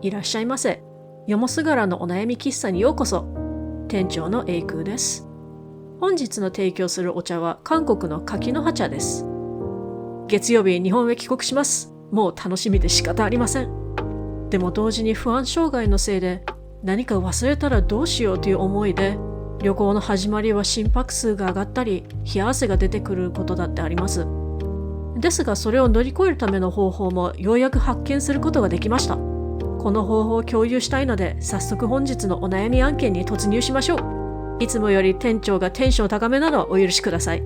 いらっしゃいませ。よもすがらのお悩み喫茶にようこそ。店長のエイクーです。本日の提供するお茶は韓国の柿の葉茶です。月曜日日本へ帰国します。もう楽しみで仕方ありません。でも同時に不安障害のせいで何か忘れたらどうしようという思いで、旅行の始まりは心拍数が上がったり冷や汗が出てくることだってあります。ですがそれを乗り越えるための方法もようやく発見することができました。この方法を共有したいので、早速本日のお悩み案件に突入しましょう。いつもより店長がテンション高めなのはお許しください。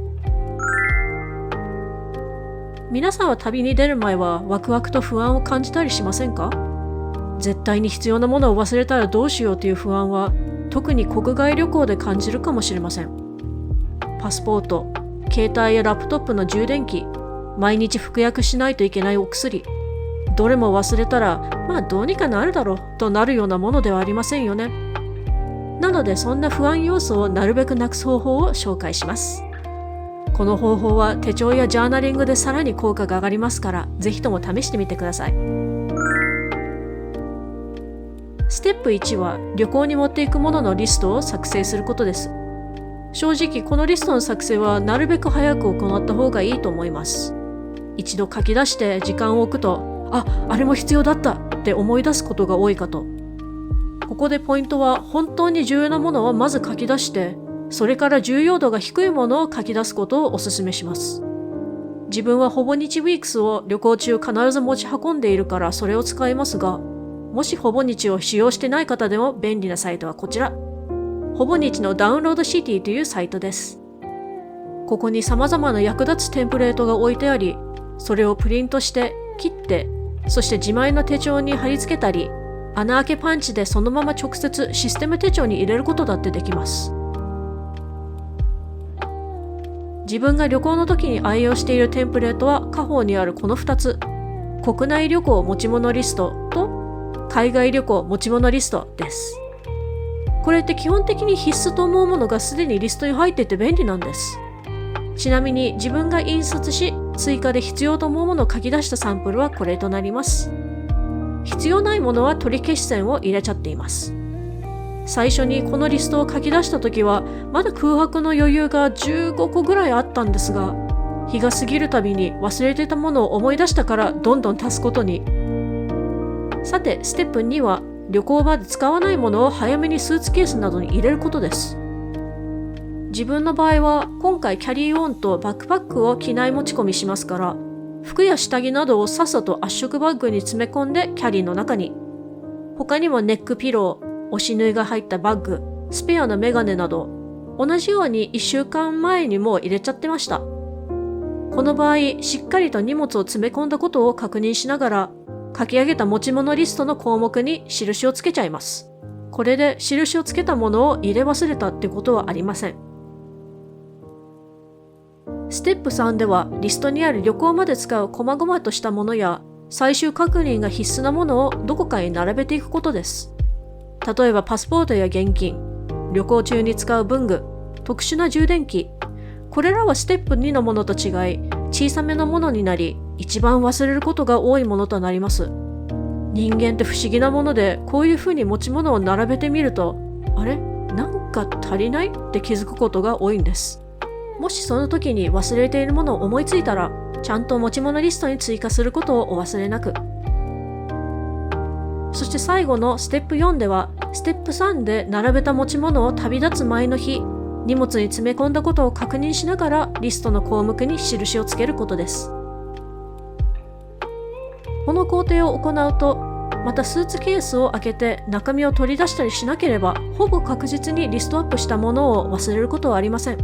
皆さんは旅に出る前はワクワクと不安を感じたりしませんか？絶対に必要なものを忘れたらどうしようという不安は特に国外旅行で感じるかもしれません。パスポート、携帯やラップトップの充電器、毎日服薬しないといけないお薬、どれも忘れたらどうにかなるだろうとなるようなものではありませんよね。なのでそんな不安要素をなるべくなくす方法を紹介します。この方法は手帳やジャーナリングでさらに効果が上がりますから、ぜひとも試してみてください。ステップ1は旅行に持っていくもののリストを作成することです。正直このリストの作成はなるべく早く行った方がいいと思います。一度書き出して時間を置くと、あれも必要だったって思い出すことが多いかと。ここでポイントは、本当に重要なものをまず書き出して、それから重要度が低いものを書き出すことをお勧めします。自分はほぼ日ウィークスを旅行中必ず持ち運んでいるからそれを使いますが、もしほぼ日を使用してない方でも便利なサイトはこちら。ほぼ日のダウンロードシティというサイトです。ここに様々な役立つテンプレートが置いてあり、それをプリントして切って、そして自前の手帳に貼り付けたり、穴開けパンチでそのまま直接システム手帳に入れることだってできます。自分が旅行の時に愛用しているテンプレートは下方にあるこの2つ。国内旅行持ち物リストと海外旅行持ち物リストです。これって基本的に必須と思うものがすでにリストに入っていて便利なんです。ちなみに自分が印刷し追加で必要と思うものを書き出したサンプルはこれとなります。必要ないものは取り消し線を入れちゃっています。最初にこのリストを書き出した時はまだ空白の余裕が15個ぐらいあったんですが、日が過ぎるたびに忘れてたものを思い出したからどんどん足すことに。さてステップ2は旅行場で使わないものを早めにスーツケースなどに入れることです。自分の場合は今回キャリーオンとバックパックを機内持ち込みしますから、服や下着などをさっさと圧縮バッグに詰め込んでキャリーの中に。他にもネックピロー、押し縫いが入ったバッグ、スペアのメガネなど、同じように1週間前にもう入れちゃってました。この場合、しっかりと荷物を詰め込んだことを確認しながら、書き上げた持ち物リストの項目に印をつけちゃいます。これで印をつけたものを入れ忘れたってことはありません。ステップ3ではリストにある旅行まで使う細々としたものや最終確認が必須なものをどこかに並べていくことです。例えばパスポートや現金、旅行中に使う文具、特殊な充電器。これらはステップ2のものと違い小さめのものになり、一番忘れることが多いものとなります。人間って不思議なもので、こういうふうに持ち物を並べてみると、あれ？なんか足りない？って気づくことが多いんです。もしその時に忘れているものを思いついたら、ちゃんと持ち物リストに追加することをお忘れなく。そして最後のステップ4では、ステップ3で並べた持ち物を旅立つ前の日、荷物に詰め込んだことを確認しながらリストの項目に印をつけることです。この工程を行うと、またスーツケースを開けて中身を取り出したりしなければ、ほぼ確実にリストアップしたものを忘れることはありません。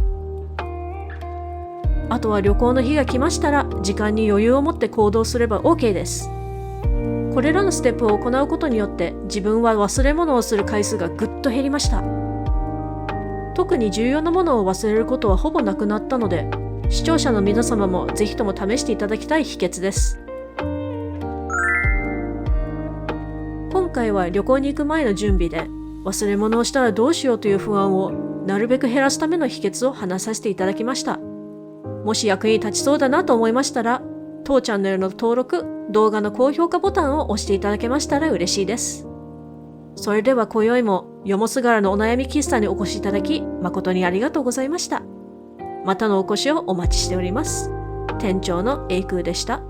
あとは旅行の日が来ましたら、時間に余裕を持って行動すれば OK です。これらのステップを行うことによって、自分は忘れ物をする回数がぐっと減りました。特に重要なものを忘れることはほぼなくなったので、視聴者の皆様もぜひとも試していただきたい秘訣です。今回は旅行に行く前の準備で、忘れ物をしたらどうしようという不安をなるべく減らすための秘訣を話させていただきました。もし役に立ちそうだなと思いましたら、当チャンネルの登録、動画の高評価ボタンを押していただけましたら嬉しいです。それでは今宵もよもすがらのお悩み喫茶にお越しいただき誠にありがとうございました。またのお越しをお待ちしております。店長の英空でした。